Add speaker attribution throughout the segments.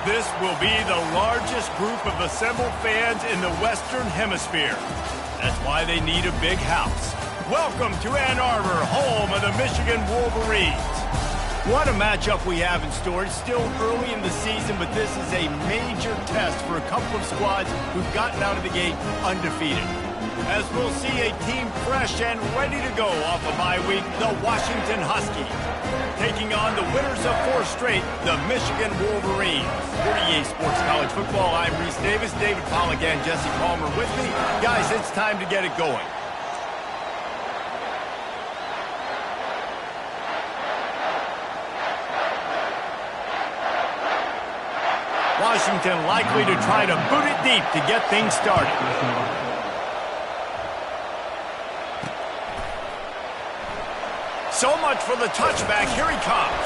Speaker 1: This will be the largest group of assembled fans in the Western Hemisphere. That's why they need a big house. Welcome to Ann Arbor, home of the Michigan Wolverines. What a matchup we have in store. It's still early in the season, but this is a major test for a couple of squads who've gotten out of the gate undefeated. As we'll see a team fresh and ready to go off a bye week, the Washington Huskies. Taking on the winners of 4 straight, the Michigan Wolverines. For EA Sports College Football, I'm Reese Davis, David Pollack, and Jesse Palmer with me. Guys, it's time to get it going. Washington likely to try to boot it deep to get things started. So much for the touchback. Here he comes.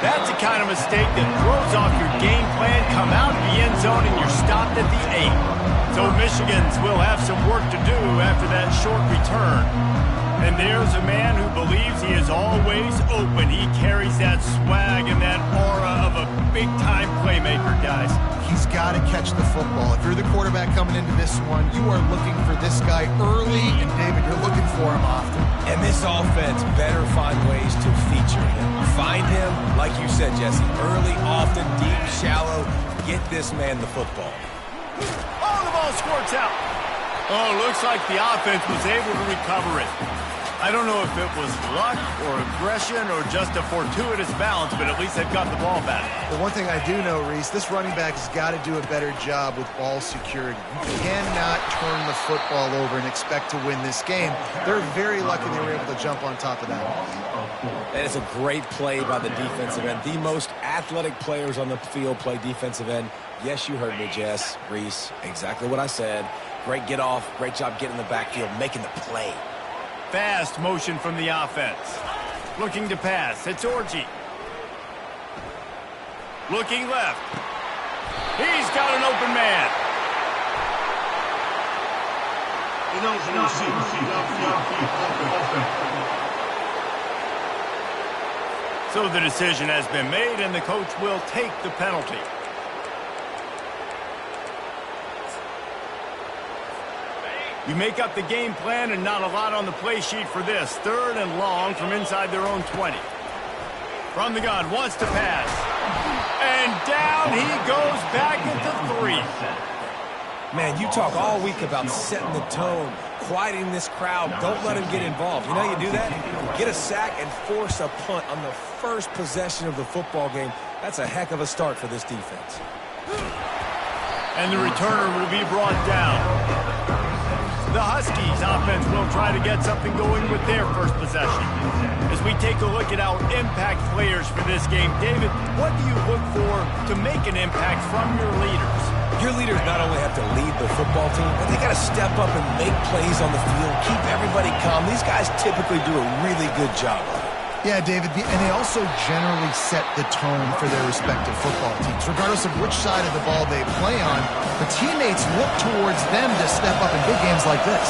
Speaker 1: That's the kind of mistake that throws off your game plan. Come out of the end zone and you're stopped at the 8. So Michigans will have some work to do after that short return. And there's a man who believes he is always open. He carries that swag and that aura of a big-time playmaker, guys.
Speaker 2: He's got to catch the football. If you're the quarterback coming into this one, you are looking for this guy early, and David, you're looking for him often.
Speaker 3: And this offense better find ways to feature him. Find him, like you said, Jesse, early, often, deep, shallow. Get this man the football.
Speaker 1: Oh, the ball squirts out. Oh, looks like the offense was able to recover it. I don't know if it was luck or aggression or just a fortuitous balance, but at least they've got the ball back.
Speaker 2: The one thing I do know, Reese, this running back has got to do a better job with ball security. You cannot turn the football over and expect to win this game. They're very lucky they were able to jump on top of that.
Speaker 3: That is a great play by the defensive end. The most athletic players on the field play defensive end. Yes, you heard me, Jess, Reese, exactly what I said. Great get off, great job getting in the backfield, making the play.
Speaker 1: Fast motion from the offense. Looking to pass. It's Orji. Looking left. He's got an open man. So the decision has been made, and the coach will take the penalty. You make up the game plan and not a lot on the play sheet for this. 3rd and long from inside their own 20. From the gun, wants to pass. And down he goes back into 3.
Speaker 3: Man, you talk all week about setting the tone, quieting this crowd. Don't let him get involved. You know how you do that? Get a sack and force a punt on the first possession of the football game. That's a heck of a start for this defense.
Speaker 1: And the returner will be brought down. The Huskies offense will try to get something going with their first possession. As we take a look at our impact players for this game, David, what do you look for to make an impact from your leaders?
Speaker 3: Your leaders not only have to lead the football team, but they got to step up and make plays on the field, keep everybody calm. These guys typically do a really good job of it.
Speaker 2: Yeah, David, and they also generally set the tone for their respective football teams. Regardless of which side of the ball they play on, the teammates look towards them to step up in big games like this.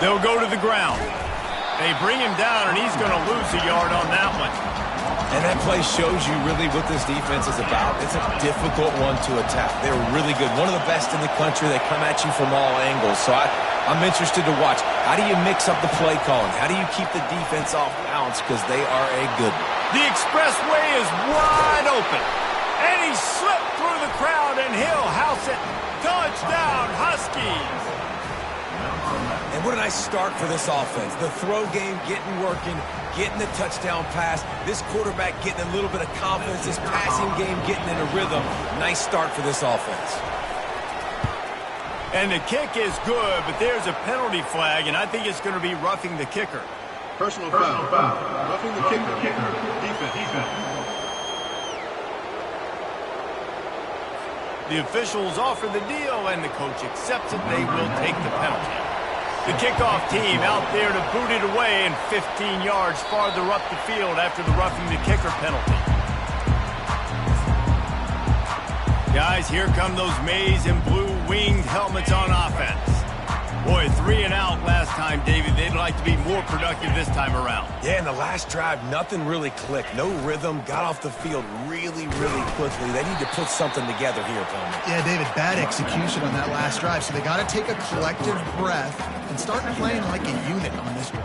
Speaker 1: They'll go to the ground. They bring him down, and he's going to lose a yard on that one.
Speaker 3: And that play shows you really what this defense is about. It's a difficult one to attack. They're really good. One of the best in the country. They come at you from all angles. So I'm interested to watch. How do you mix up the play calling? How do you keep the defense off balance? Because they are a good one.
Speaker 1: The expressway is wide open. And he slipped through the crowd, and he'll house it. Touchdown, Huskies.
Speaker 3: And what a nice start for this offense. The throw game getting working, getting the touchdown pass. This quarterback getting a little bit of confidence. This passing game getting in a rhythm. Nice start for this offense.
Speaker 1: And the kick is good, but there's a penalty flag, and I think it's going to be roughing the kicker.
Speaker 4: Personal foul. Roughing the kicker. Defense.
Speaker 1: The officials offer the deal, and the coach accepts it. They will take the penalty. The kickoff team out there to boot it away, and 15 yards farther up the field after the roughing the kicker penalty. Guys, here come those maize and blue winged helmets on offense. Boy, 3 and out last time, David. They'd like to be more productive this time around.
Speaker 3: Yeah, in the last drive, nothing really clicked. No rhythm, got off the field really quickly. They need to put something together here, Coleman.
Speaker 2: Yeah, David, bad execution on that last drive, so they got to take a collective breath and start playing like a unit on this one.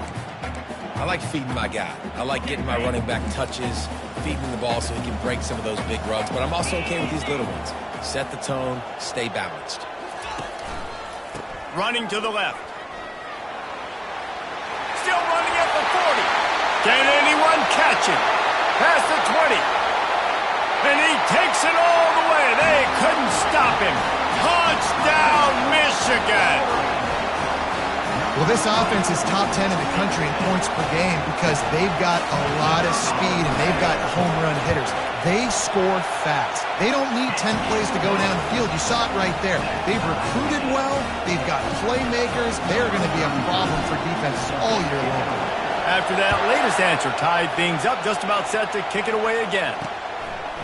Speaker 3: I like feeding my guy. I like getting my running back touches, feeding the ball so he can break some of those big runs, but I'm also okay with these little ones. Set the tone, stay balanced.
Speaker 1: Running to the left. Still running at the 40. Can anyone catch him? Past the 20. And he takes it all the way. They couldn't stop him. Touchdown, Michigan.
Speaker 2: Well, this offense is top 10 in the country in points per game because they've got a lot of speed and they've got home run hitters. They score fast. They don't need 10 plays to go down the field. You saw it right there. They've recruited well. They've got playmakers. They're going to be a problem for defenses all year long.
Speaker 1: After that latest answer tied things up, just about set to kick it away again.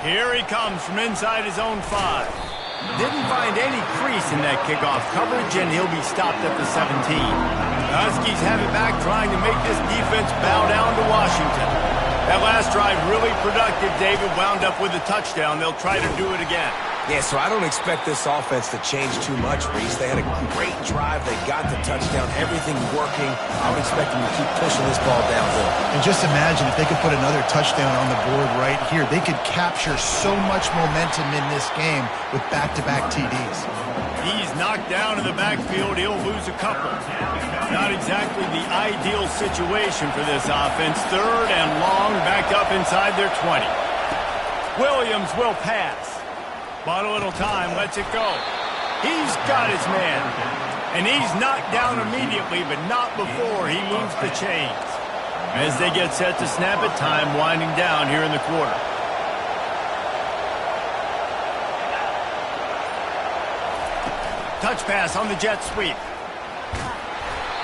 Speaker 1: Here he comes from inside his own 5. Didn't find any crease in that kickoff coverage, and he'll be stopped at the 17. The Huskies have it back, trying to make this defense bow down to Washington. That last drive really productive. David wound up with a touchdown. They'll try to do it again.
Speaker 3: Yeah, so I don't expect this offense to change too much, Reese. They had a great drive. They got the touchdown. Everything working. I would expect them to keep pushing this ball downhill.
Speaker 2: And just imagine if they could put another touchdown on the board right here. They could capture so much momentum in this game with back-to-back TDs.
Speaker 1: He's knocked down in the backfield. He'll lose a couple. Not exactly the ideal situation for this offense. 3rd and long, backed up inside their 20. Williams will pass. Bought a little time, lets it go. He's got his man. And he's knocked down immediately, but not before he moves the chains. As they get set to snap it, time winding down here in the quarter. Touch pass on the jet sweep.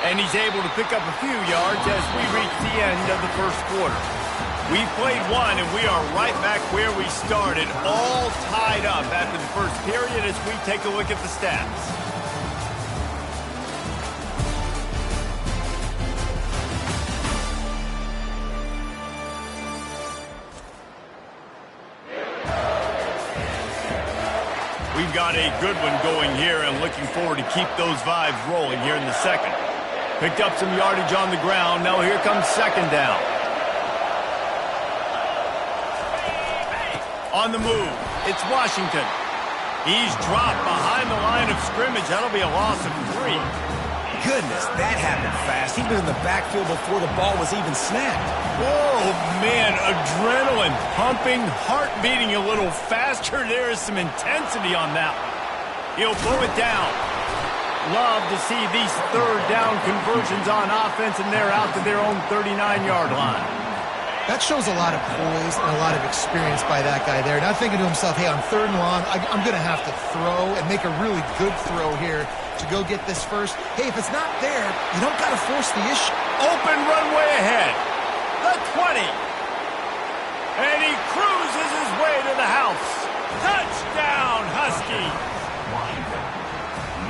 Speaker 1: And he's able to pick up a few yards as we reach the end of the first quarter. We've played one, and we are right back where we started, all tied up after the first period as we take a look at the stats. We've got a good one going here and looking forward to keep those vibes rolling here in the second. Picked up some yardage on the ground. Now here comes 2nd down. On the move, it's Washington. He's dropped behind the line of scrimmage. That'll be a loss of 3.
Speaker 3: Goodness, that happened fast. He was in the backfield before the ball was even snapped.
Speaker 1: Oh, man, adrenaline pumping, heart beating a little faster. There is some intensity on that one. He'll blow it down. Love to see these 3rd down conversions on offense, and they're out to their own 39-yard line.
Speaker 2: That shows a lot of poise and a lot of experience by that guy there. Not thinking to himself, hey, on 3rd and long, I'm going to have to throw and make a really good throw here to go get this first. Hey, if it's not there, you don't got to force the issue.
Speaker 1: Open runway ahead. The 20. And he cruises his way to the house. Touchdown, Huskies.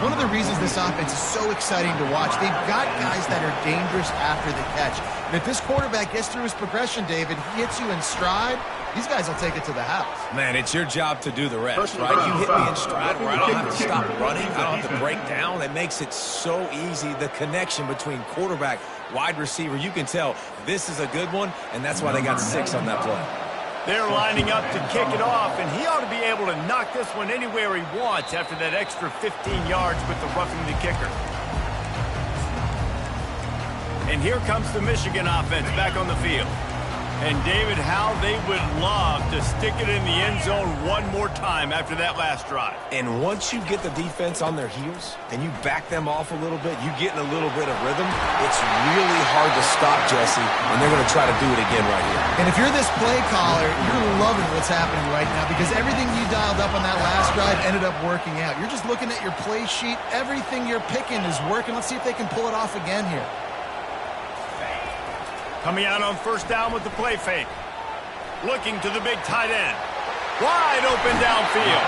Speaker 2: One of the reasons this offense is so exciting to watch, they've got guys that are dangerous after the catch. And if this quarterback gets through his progression, David, he hits you in stride, these guys will take it to the house.
Speaker 3: Man, it's your job to do the rest, right? You hit me in stride where I don't have to stop running. I don't have to break down. It makes it so easy. The connection between quarterback, wide receiver, you can tell this is a good one, and that's why they got 6 on that play.
Speaker 1: They're lining up to kick it off, and he ought to be able to knock this one anywhere he wants after that extra 15 yards with the roughing the kicker. And here comes the Michigan offense back on the field. And, David, how they would love to stick it in the end zone one more time after that last drive.
Speaker 3: And once you get the defense on their heels and you back them off a little bit, you get in a little bit of rhythm, it's really hard to stop, Jesse, and they're going to try to do it again right here.
Speaker 2: And if you're this play caller, you're loving what's happening right now because everything you dialed up on that last drive ended up working out. You're just looking at your play sheet. Everything you're picking is working. Let's see if they can pull it off again here.
Speaker 1: Coming out on 1st down with the play fake. Looking to the big tight end. Wide open downfield.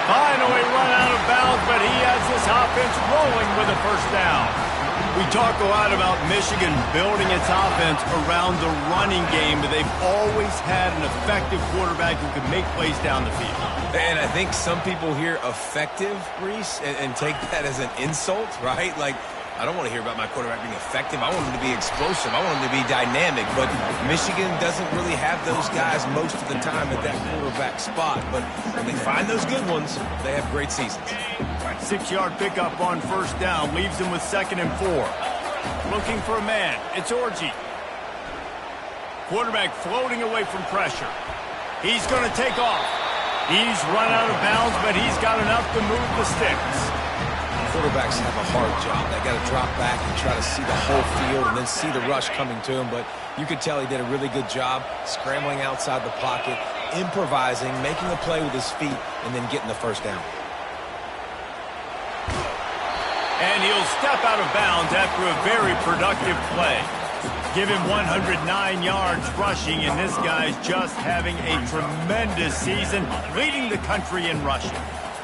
Speaker 1: Finally run out of bounds, but he has this offense rolling with a first down. We talk a lot about Michigan building its offense around the running game, but they've always had an effective quarterback who can make plays down the field.
Speaker 3: And I think some people hear effective, Reese, and take that as an insult, right? Like, I don't want to hear about my quarterback being effective. I want him to be explosive. I want him to be dynamic. But Michigan doesn't really have those guys most of the time at that quarterback spot. But when they find those good ones, they have great seasons.
Speaker 1: 6-yard pickup on first down leaves them with 2nd and 4. Looking for a man. It's Orji. Quarterback floating away from pressure. He's going to take off. He's run out of bounds, but he's got enough to move the sticks.
Speaker 3: Quarterbacks have a hard job. They got to drop back and try to see the whole field and then see the rush coming to him. But you could tell he did a really good job scrambling outside the pocket, improvising, making a play with his feet, and then getting the first down.
Speaker 1: And he'll step out of bounds after a very productive play. Give him 109 yards rushing, and this guy's just having a tremendous season, leading the country in rushing.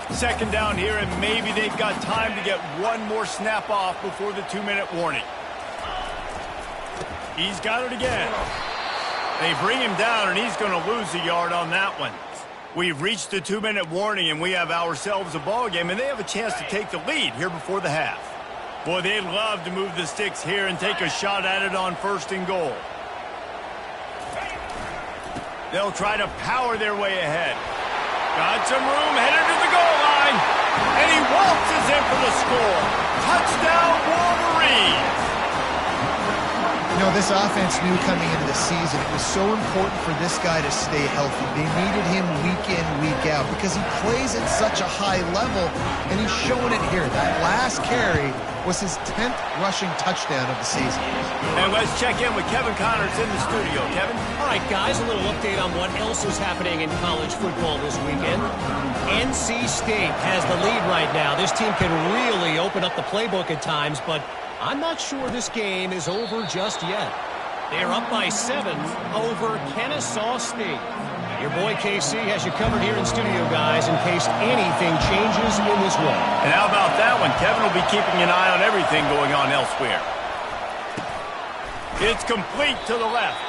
Speaker 1: 2nd down here, and maybe they've got time to get one more snap off before the 2-minute warning. He's got it again. They bring him down, and he's going to lose a yard on that one. We've reached the 2-minute warning, and we have ourselves a ball game, and they have a chance to take the lead here before the half. Boy, they'd love to move the sticks here and take a shot at it on 1st and goal. They'll try to power their way ahead. Got some room, headed to the goal line, and he waltzes in for the score. Touchdown, Wolverines!
Speaker 2: You know, this offense knew coming into the season it was so important for this guy to stay healthy. They needed him week in, week out because he plays at such a high level, and he's showing it here. That last carry was his 10th rushing touchdown of the season.
Speaker 1: And let's check in with Kevin Connors in the studio. Kevin?
Speaker 5: All right, guys, a little update on what else is happening in college football this weekend. NC State has the lead right now. This team can really open up the playbook at times, but I'm not sure this game is over just yet. They're up by 7 over Kennesaw State. Your boy KC has you covered here in studio, guys, in case anything changes in this one.
Speaker 1: And how about that one? Kevin will be keeping an eye on everything going on elsewhere. It's complete to the left.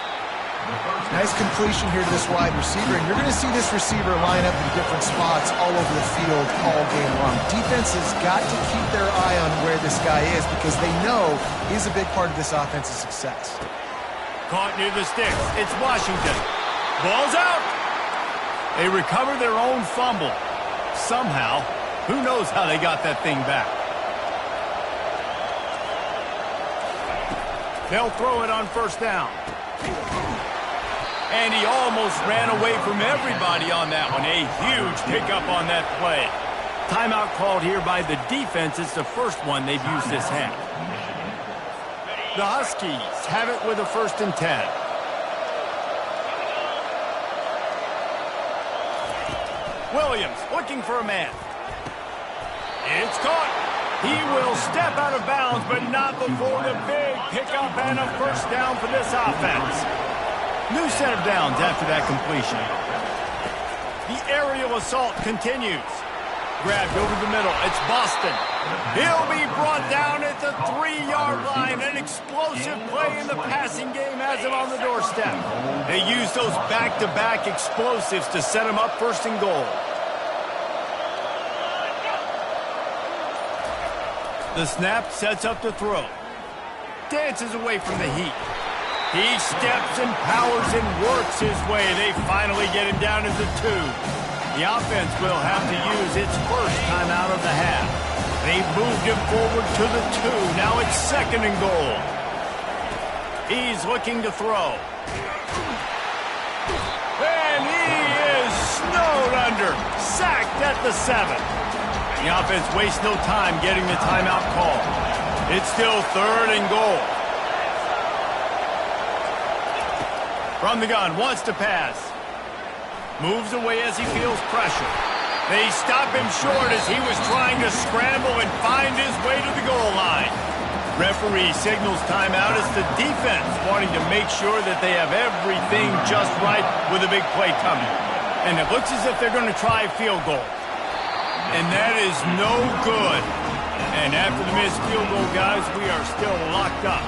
Speaker 2: Nice completion here to this wide receiver, and you're going to see this receiver line up in different spots all over the field all game long. Defense has got to keep their eye on where this guy is because they know he's a big part of this offense's success.
Speaker 1: Caught near the sticks. It's Washington. Ball's out. They recover their own fumble. Somehow, who knows how they got that thing back. They'll throw it on first down. And he almost ran away from everybody on that one. A huge pickup on that play. Timeout called here by the defense. It's the first one they've used this half. The Huskies have it with a 1st and 10. Williams looking for a man. It's caught. He will step out of bounds, but not before the big pickup and a first down for this offense. New set of downs after that completion. The aerial assault continues. Grabbed over the middle. It's Boston. He'll be brought down at the 3-yard line. An explosive play in the passing game has him on the doorstep. They use those back-to-back explosives to set him up 1st and goal. The snap sets up the throw. Dances away from the heat. He steps and powers and works his way. They finally get him down to the 2. The offense will have to use its first time out of the half. They moved him forward to the 2. Now it's 2nd and goal. He's looking to throw. And he is snowed under. Sacked at the 7. The offense wastes no time getting the timeout call. It's still 3rd and goal. From the gun, wants to pass. Moves away as he feels pressure. They stop him short as he was trying to scramble and find his way to the goal line. Referee signals timeout as the defense wanting to make sure that they have everything just right with a big play coming. And it looks as if they're going to try a field goal. And that is no good. And after the missed field goal, guys, we are still locked up.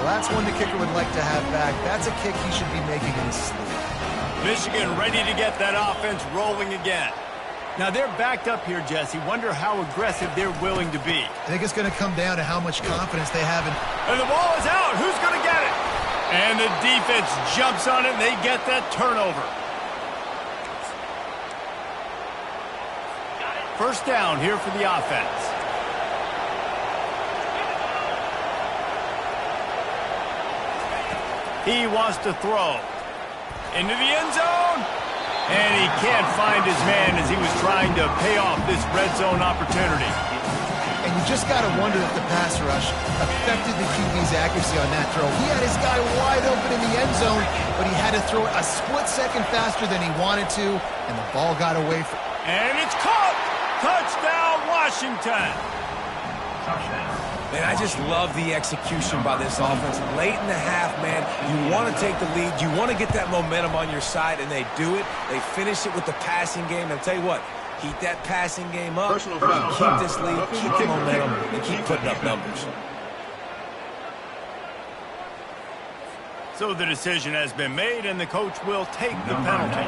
Speaker 2: Well, that's one the kicker would like to have back. That's a kick he should be making in his sleep.
Speaker 1: Michigan ready to get that offense rolling again. Now, they're backed up here, Jesse. Wonder how aggressive they're willing to be.
Speaker 2: I think it's going to come down to how much confidence they have in...
Speaker 1: And the ball is out. Who's going to get it? And the defense jumps on it, and they get that turnover. First down here for the offense. He wants to throw. Into the end zone. And he can't find his man as he was trying to pay off this red zone opportunity.
Speaker 2: And you just got to wonder if the pass rush affected the QB's accuracy on that throw. He had his guy wide open in the end zone, but he had to throw it a split second faster than he wanted to, and the ball got away from...
Speaker 1: And it's caught! Touchdown, Washington!
Speaker 3: Man, I just love the execution by this offense. Late in the half, man, you want to take the lead. You want to get that momentum on your side, and they do it. They finish it with the passing game. And I'll tell you what, keep that passing game up.
Speaker 4: Personal foul.
Speaker 3: Keep this lead, keep the momentum, and keep putting up numbers.
Speaker 1: So the decision has been made, and the coach will take the penalty.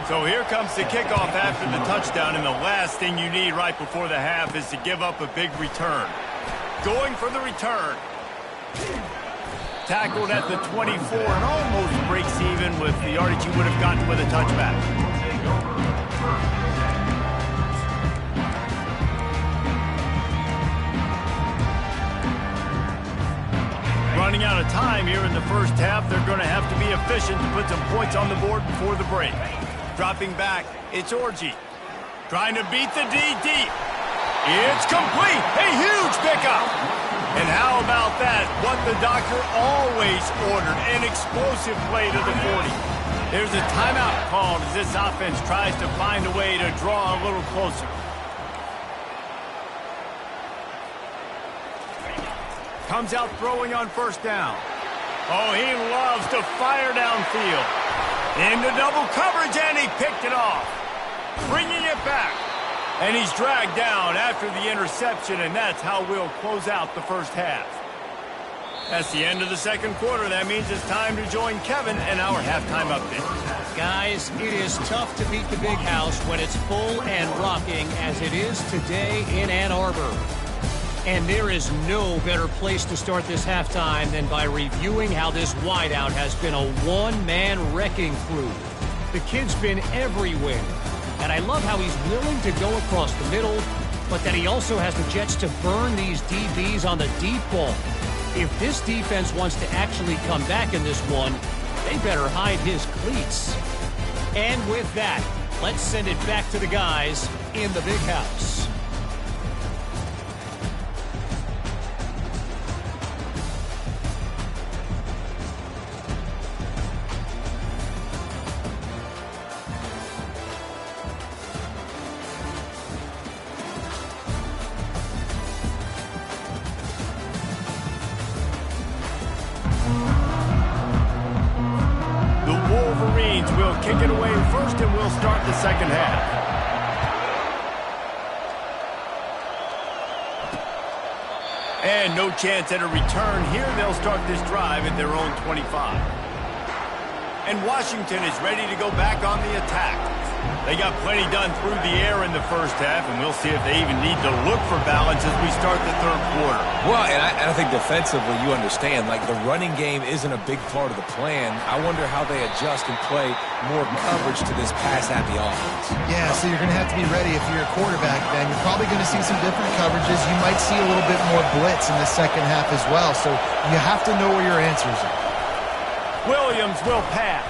Speaker 1: So here comes the kickoff after the touchdown, and the last thing you need right before the half is to give up a big return. Going for the return. Tackled at the 24 and almost breaks even with the yardage you would have gotten with a touchback. Running out of time here in the first half. They're going to have to be efficient to put some points on the board before the break. Dropping back, it's Orji. Trying to beat the DD. It's complete. A huge pickup. And how about that? What the doctor always ordered, an explosive play to the 40. There's a timeout called as this offense tries to find a way to draw a little closer. Comes out throwing on first down. Oh, he loves to fire downfield. Into double coverage, and he picked it off. Bringing it back. And he's dragged down after the interception, and that's how we'll close out the first half. That's the end of the second quarter. That means it's time to join Kevin and our halftime update.
Speaker 5: Guys, it is tough to beat the big house when it's full and rocking as it is today in Ann Arbor. And there is no better place to start this halftime than by reviewing how this wideout has been a one-man wrecking crew. The kid's been everywhere. And I love how he's willing to go across the middle, but that he also has the jets to burn these DBs on the deep ball. If this defense wants to actually come back in this one, they better hide his cleats. And with that, let's send it back to the guys in the big house.
Speaker 1: Will kick it away first, and we'll start the second half. And no chance at a return here. They'll start this drive at their own 25. And Washington is ready to go back on the attack. They got plenty done through the air in the first half, and we'll see if they even need to look for balance as we start the third quarter.
Speaker 3: Well, and I think defensively, you understand, like the running game isn't a big part of the plan. I wonder how they adjust and play more coverage to this pass-happy offense.
Speaker 2: Yeah, so you're going to have to be ready if you're a quarterback, Ben. You're probably going to see some different coverages. You might see a little bit more blitz in the second half as well, so you have to know where your answers are.
Speaker 1: Williams will pass.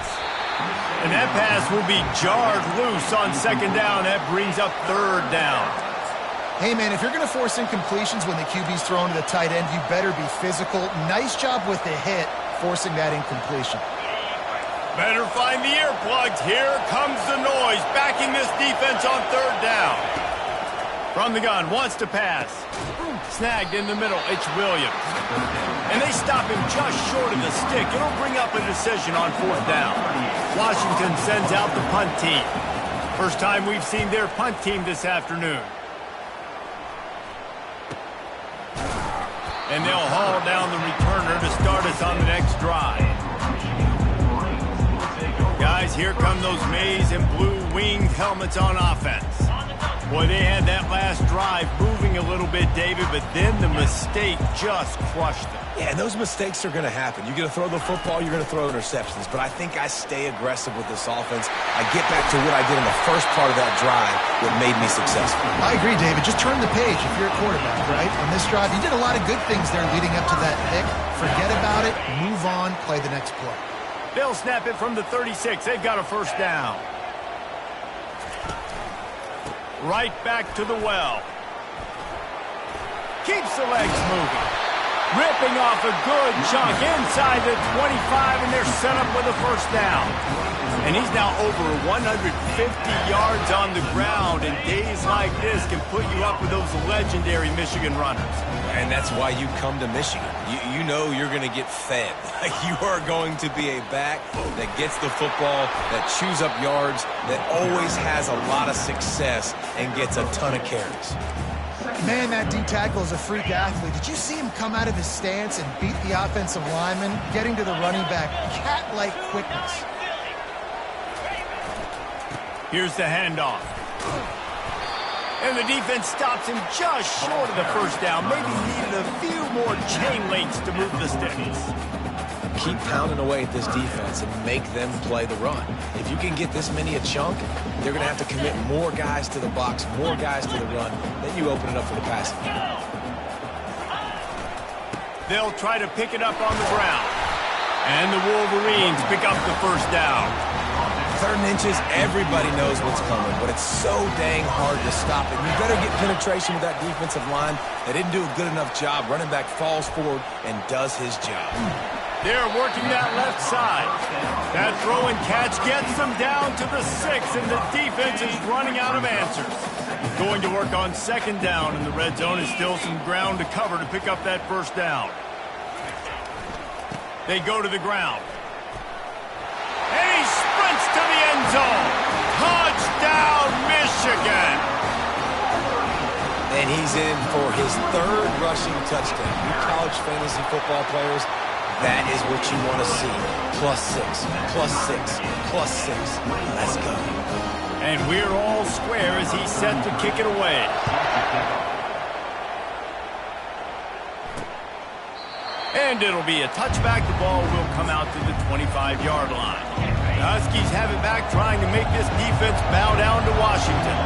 Speaker 1: And that pass will be jarred loose on second down. That brings up third down.
Speaker 2: Hey, man, if you're going to force incompletions when the QB's thrown to the tight end, you better be physical. Nice job with the hit, forcing that incompletion.
Speaker 1: Better find the earplugs. Here comes the noise, backing this defense on third down. From the gun, wants to pass. Snagged in the middle, it's Williams. And they stop him just short of the stick. It'll bring up a decision on fourth down. Washington sends out the punt team. First time we've seen their punt team this afternoon. And they'll haul down the returner to start us on the next drive. Guys, here come those maize and blue winged helmets on offense. Boy, they had that last drive moving a little bit, David, but then the mistake just crushed them.
Speaker 3: Yeah, and those mistakes are going to happen. You're going to throw the football, you're going to throw interceptions. But I think I stay aggressive with this offense. I get back to what I did in the first part of that drive that made me successful.
Speaker 2: I agree, David. Just turn the page if you're a quarterback, right? On this drive, you did a lot of good things there leading up to that pick. Forget about it, move on, play the next play.
Speaker 1: They'll snap it from the 36. They've got a first down. Right back to the well. Keeps the legs moving. Ripping off a good chunk inside the 25, and they're set up with a first down. And he's now over 150 yards on the ground, and days like this can put you up with those legendary Michigan runners.
Speaker 3: And that's why you come to Michigan. You know you're going to get fed. You are going to be a back that gets the football, that chews up yards, that always has a lot of success and gets a ton of carries.
Speaker 2: Man, that D-tackle is a freak athlete. Did you see him come out of his stance and beat the offensive lineman, getting to the running back? Cat-like quickness.
Speaker 1: Here's the handoff. And the defense stops him just short of the first down. Maybe needed a few more chain links to move the sticks.
Speaker 3: Keep pounding away at this defense and make them play the run. If you can get this many a chunk, they're going to have to commit more guys to the box, more guys to the run. Then you open it up for the passing.
Speaker 1: They'll try to pick it up on the ground. And the Wolverines pick up the first down.
Speaker 3: 3rd and inches, everybody knows what's coming, but it's so dang hard to stop it. You better get penetration with that defensive line. They didn't do a good enough job. Running back falls forward and does his job.
Speaker 1: They're working that left side. That throw and catch gets them down to the 6, and the defense is running out of answers. Going to work on 2nd down, and the red zone is still some ground to cover to pick up that first down. They go to the ground. And he sprints to the end zone. Touchdown, Michigan!
Speaker 3: And he's in for his 3rd rushing touchdown. You college fantasy football players, that is what you want to see. +6, +6, +6. Let's go.
Speaker 1: And we're all square as he's set to kick it away. And it'll be a touchback. The ball will come out to the 25-yard line. The Huskies have it back, trying to make this defense bow down to Washington.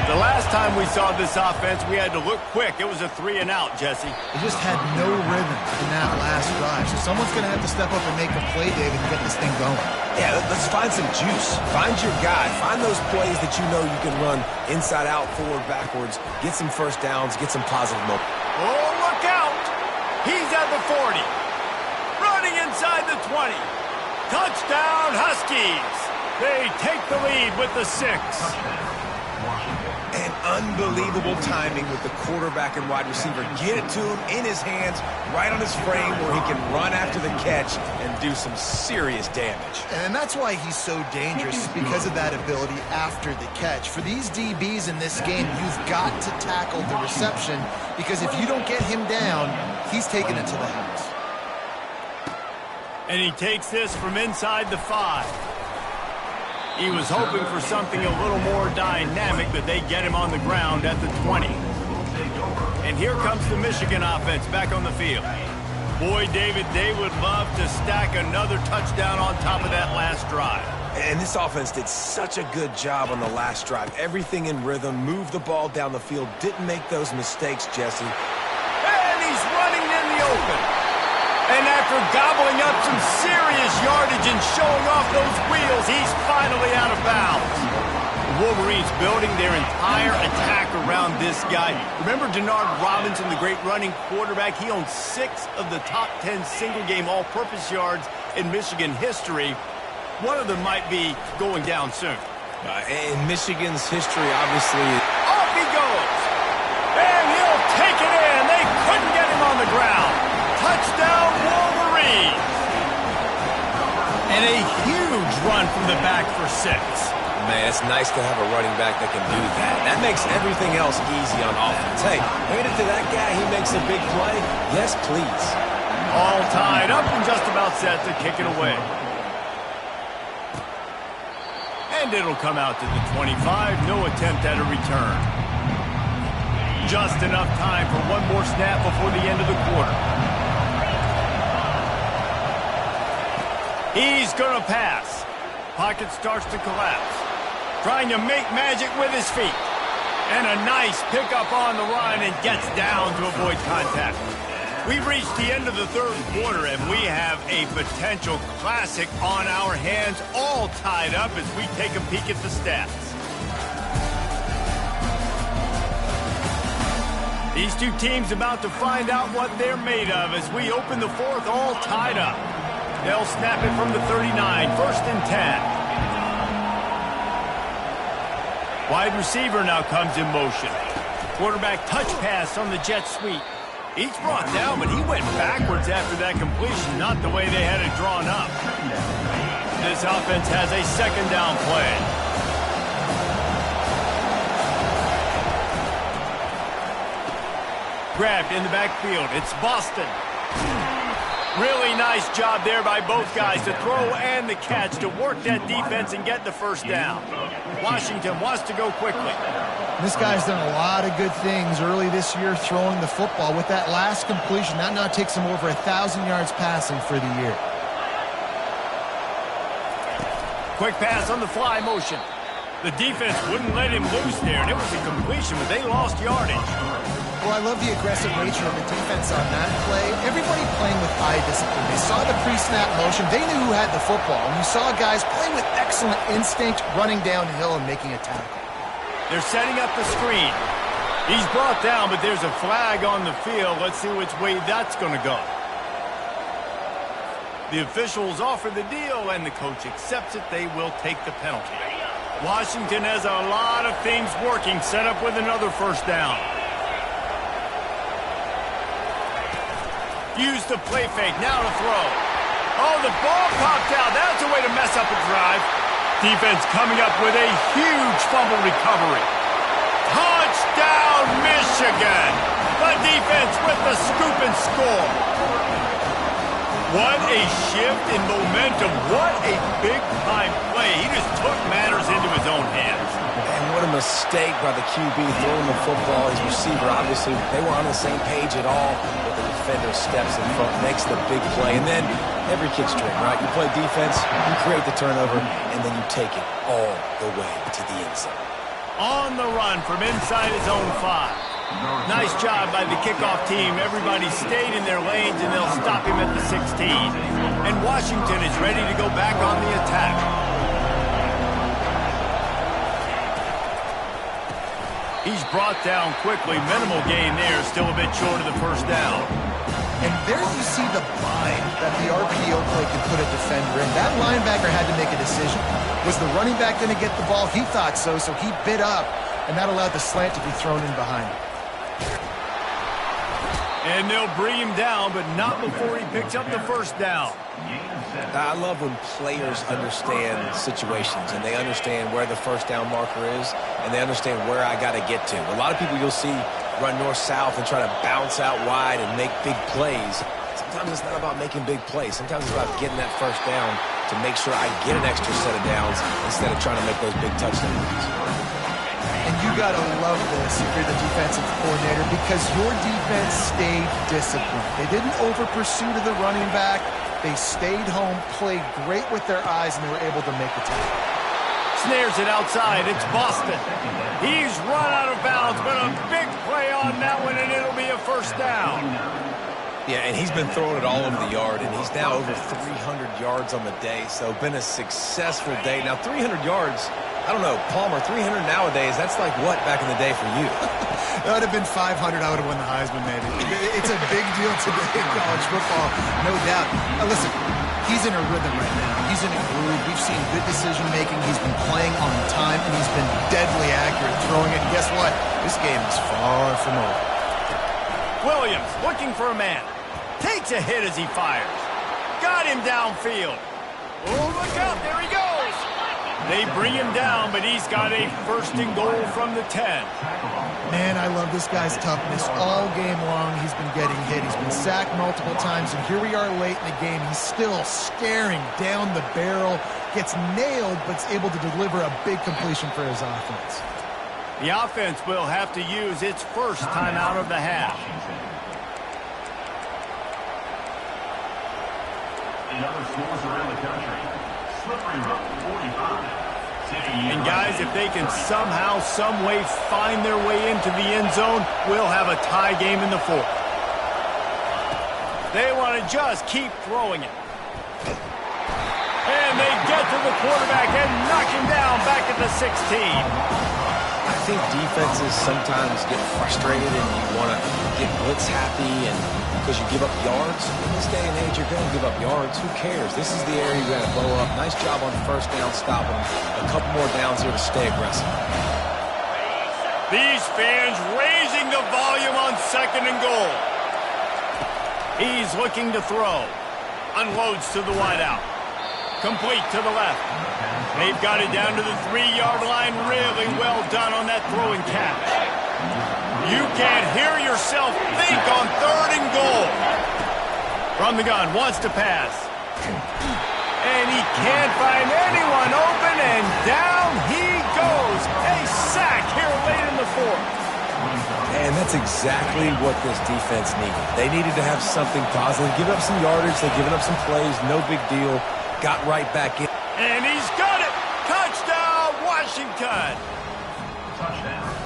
Speaker 1: The last time we saw this offense, we had to look quick. It was a 3-and-out, Jesse.
Speaker 2: They just had no rhythm in that last drive. So someone's going to have to step up and make a play, David, and get this thing going.
Speaker 3: Yeah, let's find some juice. Find your guy. Find those plays that you know you can run inside out, forward, backwards. Get some first downs. Get some positive momentum.
Speaker 1: Oh, look out! He's at the 40. Running inside the 20. Touchdown, Huskies! They take the lead with the 6.
Speaker 3: And unbelievable timing with the quarterback and wide receiver. Get it to him in his hands, right on his frame where he can run after the catch and do some serious damage.
Speaker 2: And that's why he's so dangerous, because of that ability after the catch. For these DBs in this game, you've got to tackle the reception, because if you don't get him down, he's taking it to the house.
Speaker 1: And he takes this from inside the 5. He was hoping for something a little more dynamic, but they get him on the ground at the 20. And here comes the Michigan offense back on the field. Boy, David, they would love to stack another touchdown on top of that last drive.
Speaker 3: And this offense did such a good job on the last drive. Everything in rhythm, moved the ball down the field, didn't make those mistakes, Jesse.
Speaker 1: And he's running in the open. And after gobbling up some serious yardage and showing off those wheels, he's finally out of bounds. The Wolverines building their entire attack around this guy. Remember Denard Robinson, the great running quarterback? He owns 6 of the top 10 single-game all-purpose yards in Michigan history. One of them might be going down soon.
Speaker 3: In Michigan's history, obviously.
Speaker 1: Off he goes. And he'll take it in. They couldn't get him on the ground. Touchdown, Wolverines! And a huge run from the back for 6.
Speaker 3: Man, it's nice to have a running back that can do that. That makes everything else easy on offense. Hey, hand it to that guy. He makes a big play. Yes, please.
Speaker 1: All tied up and just about set to kick it away. And it'll come out to the 25. No attempt at a return. Just enough time for one more snap before the end of the quarter. He's going to pass. Pocket starts to collapse. Trying to make magic with his feet. And a nice pickup on the run and gets down to avoid contact. We've reached the end of the third quarter, and we have a potential classic on our hands, all tied up as we take a peek at the stats. These two teams about to find out what they're made of as we open the fourth, all tied up. They'll snap it from the 39, 1st and 10. Wide receiver now comes in motion. Quarterback touch pass on the jet sweep. Each brought down, but he went backwards after that completion, not the way they had it drawn up. This offense has a 2nd down play. Grabbed in the backfield. It's Boston. Really nice job there by both guys to throw and the catch to work that defense and get the 1st down. Washington wants to go quickly.
Speaker 2: This guy's done a lot of good things early this year throwing the football. With that last completion, that now takes him over 1,000 yards passing for the year.
Speaker 1: Quick pass on the fly motion. The defense wouldn't let him loose there, and it was a completion, but they lost yardage.
Speaker 2: Well, I love the aggressive nature of the defense on that play. Everybody playing with eye discipline. They saw the pre-snap motion. They knew who had the football. And you saw guys playing with excellent instinct, running downhill and making a tackle.
Speaker 1: They're setting up the screen. He's brought down, but there's a flag on the field. Let's see which way that's going to go. The officials offer the deal, and the coach accepts it. They will take the penalty. Washington has a lot of things working. Set up with another 1st down. Use the play fake, now to throw. Oh, the ball popped out. That's a way to mess up a drive. Defense coming up with a huge fumble recovery. Touchdown, Michigan. The defense with the scoop and score. What a shift in momentum. What a big-time play. He just took matters into his own hands.
Speaker 3: And what a mistake by the QB throwing the football. His receiver, obviously, they were on the same page at all. But the defender steps in front, makes the big play. And then every kid's dream, right? You play defense, you create the turnover, and then you take it all the way to the end zone.
Speaker 1: On the run from inside his own 5. Nice job by the kickoff team. Everybody stayed in their lanes, and they'll stop him at the 16. And Washington is ready to go back on the attack. He's brought down quickly. Minimal gain there. Still a bit short of the 1st down.
Speaker 2: And there you see the bind that the RPO play can put a defender in. That linebacker had to make a decision. Was the running back going to get the ball? He thought so, so he bit up, and that allowed the slant to be thrown in behind him.
Speaker 1: And they'll bring him down, but not before he picks up the 1st down.
Speaker 3: I love when players understand situations and they understand where the 1st down marker is and they understand where I got to get to. A lot of people you'll see run north-south and try to bounce out wide and make big plays. Sometimes it's not about making big plays. Sometimes it's about getting that 1st down to make sure I get an extra set of downs instead of trying to make those big touchdowns.
Speaker 2: And you got to love this if you're the defensive coordinator because your defense stayed disciplined. They didn't over-pursue to the running back. They stayed home, played great with their eyes, and they were able to make the tackle.
Speaker 1: Snares it outside. It's Boston. He's run out of bounds, but a big play on that one, and it'll be a 1st down.
Speaker 3: Yeah, and he's been throwing it all over the yard, and he's now over 300 yards on the day, so been a successful day. Now, 300 yards, I don't know, Palmer, 300 nowadays, that's like what back in the day for you?
Speaker 2: That would have been 500. I would have won the Heisman, maybe. It's a big deal today in college football, no doubt. Now, listen, he's in a rhythm right now. He's in a groove. We've seen good decision-making. He's been playing on time, and he's been deadly accurate throwing it. And guess what? This game is far from over.
Speaker 1: Williams looking for a man. Takes a hit as he fires. Got him downfield. Oh, look out. There he goes. They bring him down, but he's got a first and goal from the 10.
Speaker 2: Man, I love this guy's toughness. All game long, he's been getting hit. He's been sacked multiple times, and here we are late in the game. He's still staring down the barrel, gets nailed, but is able to deliver a big completion for his offense.
Speaker 1: The offense will have to use its first timeout of the half.
Speaker 4: In other schools around the country, slippery rough 45.
Speaker 1: And guys, if they can somehow, some way find their way into the end zone, we'll have a tie game in the fourth. They want to just keep throwing it. And they get to the quarterback and knock him down back at the 16.
Speaker 3: I think defenses sometimes get frustrated and you want to get blitz happy and because you give up yards. In this day and age, you're going to give up yards. Who cares? This is the area you're going to blow up. Nice job on first down, stopping them. A couple more downs here to stay aggressive.
Speaker 1: These fans raising the volume on second and goal. He's looking to throw. Unloads to the wideout. Complete to the left. They've got it down to the 3-yard line. Really well done on that throwing catch. You can't hear yourself think on third and goal. From the gun, wants to pass. And he can't find anyone open, and down he goes. A sack here late in the fourth.
Speaker 3: And that's exactly what this defense needed. They needed to have something positive. Give up some yardage. They've given up some plays. No big deal. Got right back in.
Speaker 1: And he's got it. Touchdown, Washington.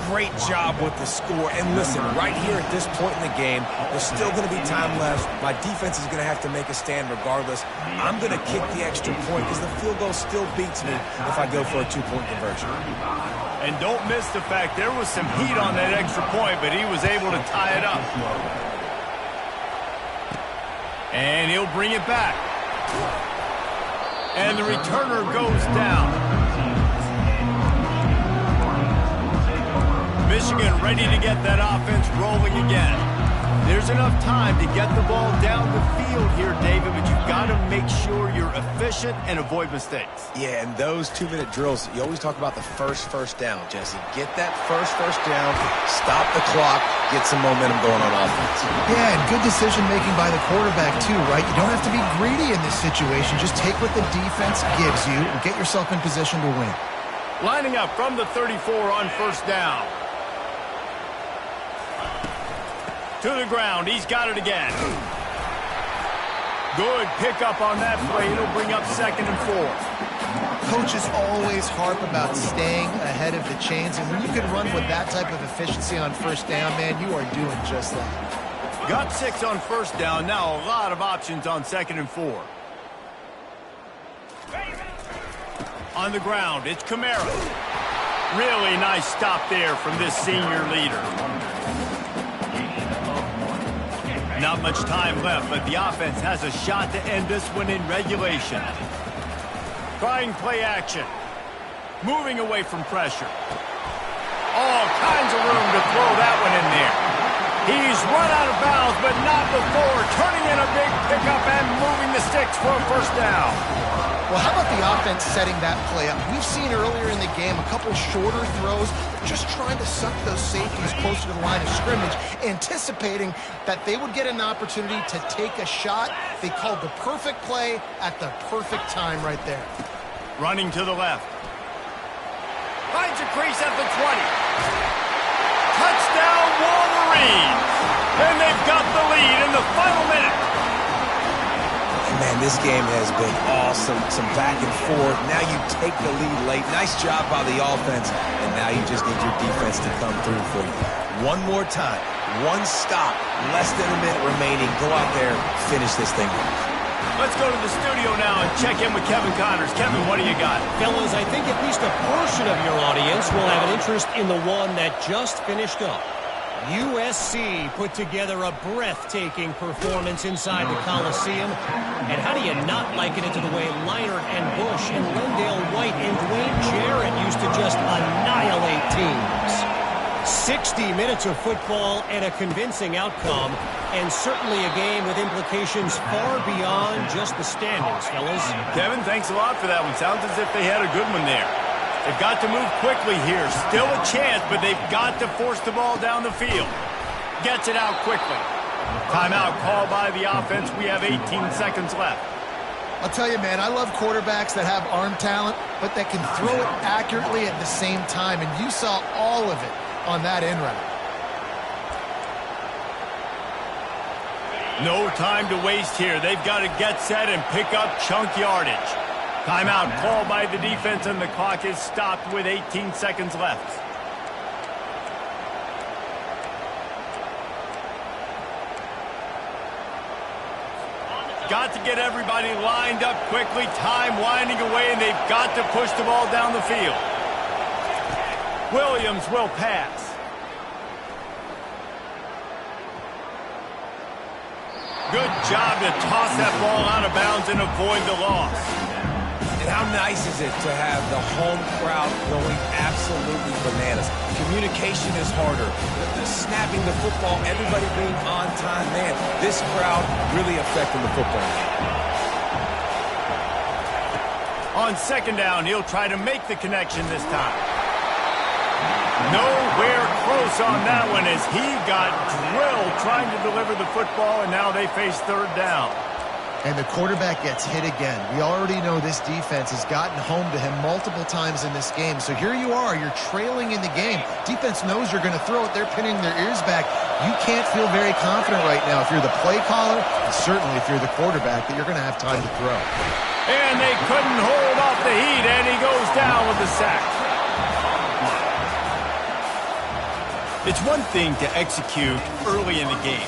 Speaker 3: Great job with the score. And listen, right here at this point in the game, there's still going to be time left. My defense is going to have to make a stand regardless. I'm going to kick the extra point because the field goal still beats me if I go for a 2-point conversion.
Speaker 1: And don't miss the fact there was some heat on that extra point, but he was able to tie it up. And he'll bring it back. And the returner goes down. Michigan ready to get that offense rolling again. There's enough time to get the ball down the field here, David, but you've got to make sure you're efficient and avoid mistakes.
Speaker 3: Yeah, and those 2-minute drills, you always talk about the first down, Jesse. Get that first down, stop the clock, get some momentum going on offense.
Speaker 2: Yeah, and good decision-making by the quarterback, too, right? You don't have to be greedy in this situation. Just take what the defense gives you and get yourself in position to win.
Speaker 1: Lining up from the 34 on first down. To the ground. He's got it again. Good pickup on that play. It'll bring up second and 4.
Speaker 2: Coaches always harp about staying ahead of the chains, and when you can run with that type of efficiency on first down, man, you are doing just that.
Speaker 1: Got 6 on first down. Now a lot of options on second and 4. On the ground, it's Kamara. Really nice stop there from this senior leader. Not much time left, but the offense has a shot to end this one in regulation. Trying play action. Moving away from pressure. All kinds of room to throw that one in there. He's run out of bounds, but not before turning in a big pickup and moving the sticks for a first down.
Speaker 2: Well, how about the offense setting that play up? We've seen earlier in the game a couple shorter throws, just trying to suck those safeties closer to the line of scrimmage, anticipating that they would get an opportunity to take a shot. They called the perfect play at the perfect time right there.
Speaker 1: Running to the left. Finds a crease at the 20. Touchdown, Wolverines! And they've got the lead in the final minute.
Speaker 3: Man, this game has been awesome. Some back and forth. Now you take the lead late. Nice job by the offense. And now you just need your defense to come through for you. One more time. One stop. Less than a minute remaining. Go out there, finish this thing.
Speaker 1: Let's go to the studio now and check in with Kevin Connors. Kevin, what do you got?
Speaker 5: Fellas, I think at least a portion of your audience will have an interest in the one that just finished up. USC put together a breathtaking performance inside the Coliseum. And how do you not liken it to the way Leinart and Bush and Lendale White and Dwayne Jarrett used to just annihilate teams? 60 minutes of football and a convincing outcome, and certainly a game with implications far beyond just the standings, fellas.
Speaker 1: Kevin, thanks a lot for that one. Sounds as if they had a good one there. They've got to move quickly here. Still a chance, but they've got to force the ball down the field. Gets it out quickly. Timeout called by the offense. We have 18 seconds left.
Speaker 2: I'll tell you, man, I love quarterbacks that have arm talent, but that can throw it accurately at the same time, and you saw all of it on that in route.
Speaker 1: No time to waste here. They've got to get set and pick up chunk yardage. Timeout called by the defense, and the clock is stopped with 18 seconds left. Got to get everybody lined up quickly. Time winding away, and they've got to push the ball down the field. Williams will pass. Good job to toss that ball out of bounds and avoid the loss.
Speaker 3: And how nice is it to have the home crowd going absolutely bananas? Communication is harder. The snapping the football, everybody being on time. Man, this crowd really affecting the football game.
Speaker 1: On second down, he'll try to make the connection this time. Nowhere close on that one as he got drilled trying to deliver the football, and now they face third down.
Speaker 2: And the quarterback gets hit again. We already know this defense has gotten home to him multiple times in this game. So here you are, you're trailing in the game. Defense knows you're going to throw it. They're pinning their ears back. You can't feel very confident right now if you're the play caller, and certainly if you're the quarterback, that you're going to have time to throw.
Speaker 1: And they couldn't hold off the heat, and he goes down with the sack. It's one thing to execute early in the game.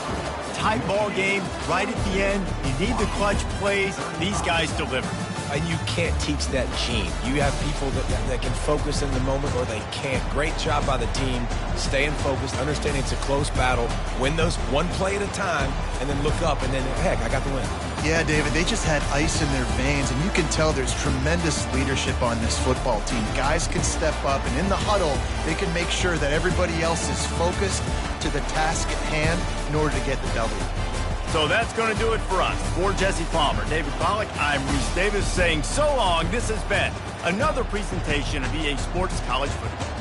Speaker 1: Tight ball game, right at the end, you need the clutch plays. These guys deliver.
Speaker 3: And you can't teach that gene. You have people that can focus in the moment or they can't. Great job by the team, staying focused, understanding it's a close battle, win those one play at a time, and then look up, and then, heck, I got the win.
Speaker 2: Yeah, David, they just had ice in their veins, and you can tell there's tremendous leadership on this football team. Guys can step up, and in the huddle, they can make sure that everybody else is focused to the task at hand in order to get the W.
Speaker 1: So that's going to do it for us. For Jesse Palmer, David Pollack, I'm Reese Davis saying so long. This has been another presentation of EA Sports College Football.